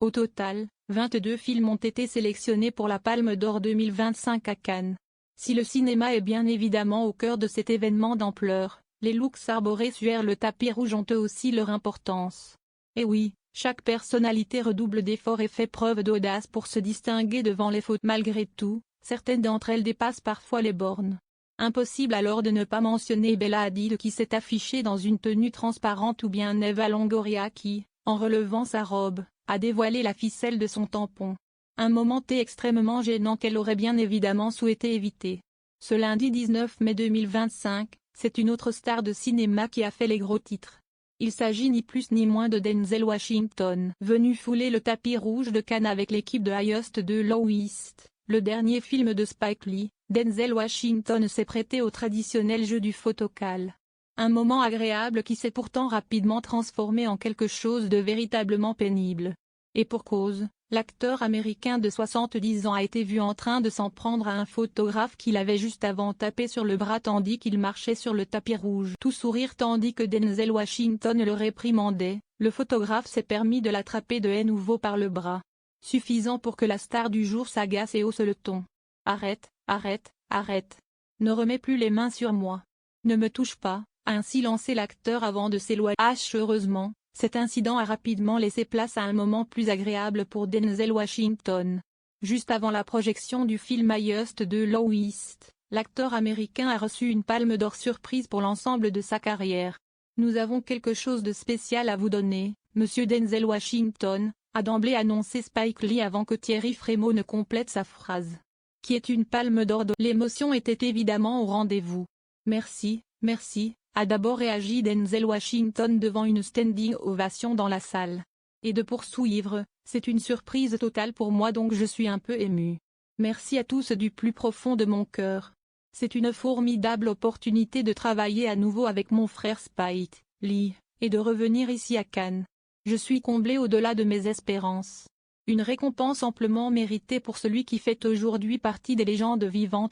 Au total, 22 films ont été sélectionnés pour la Palme d'Or 2025 à Cannes. Si le cinéma est bien évidemment au cœur de cet événement d'ampleur, les looks arborés sur le tapis rouge ont eux aussi leur importance. Et oui, chaque personnalité redouble d'efforts et fait preuve d'audace pour se distinguer devant les fautes. Malgré tout, certaines d'entre elles dépassent parfois les bornes. Impossible alors de ne pas mentionner Bella Hadid qui s'est affichée dans une tenue transparente ou bien Eva Longoria qui, en relevant sa robe, a dévoilé la ficelle de son tampon. Un moment extrêmement gênant qu'elle aurait bien évidemment souhaité éviter. Ce lundi 19 mai 2025, c'est une autre star de cinéma qui a fait les gros titres. Il s'agit ni plus ni moins de Denzel Washington. Venu fouler le tapis rouge de Cannes avec l'équipe de Highest de Low East, le dernier film de Spike Lee, Denzel Washington s'est prêté au traditionnel jeu du photocall. Un moment agréable qui s'est pourtant rapidement transformé en quelque chose de véritablement pénible. Et pour cause, l'acteur américain de 70 ans a été vu en train de s'en prendre à un photographe qu'il avait juste avant tapé sur le bras tandis qu'il marchait sur le tapis rouge. Tout sourire tandis que Denzel Washington le réprimandait, le photographe s'est permis de l'attraper de nouveau par le bras. Suffisant pour que la star du jour s'agace et hausse le ton. « Arrête, arrête, arrête. Ne remets plus les mains sur moi. Ne me touche pas », a ainsi lancé l'acteur avant de s'éloigner. Heureusement, cet incident a rapidement laissé place à un moment plus agréable pour Denzel Washington. Juste avant la projection du film Highest de Low East, l'acteur américain a reçu une palme d'or surprise pour l'ensemble de sa carrière. « Nous avons quelque chose de spécial à vous donner, monsieur Denzel Washington », a d'emblée annoncé Spike Lee avant que Thierry Frémaux ne complète sa phrase. Qui est une palme d'or. L'émotion était évidemment au rendez-vous. « Merci, merci », a d'abord réagi Denzel Washington devant une standing ovation dans la salle. Et de poursuivre, « C'est une surprise totale pour moi donc je suis un peu ému. Merci à tous du plus profond de mon cœur. C'est une formidable opportunité de travailler à nouveau avec mon frère Spike Lee, et de revenir ici à Cannes. Je suis comblé au-delà de mes espérances. Une récompense amplement méritée pour celui qui fait aujourd'hui partie des légendes vivantes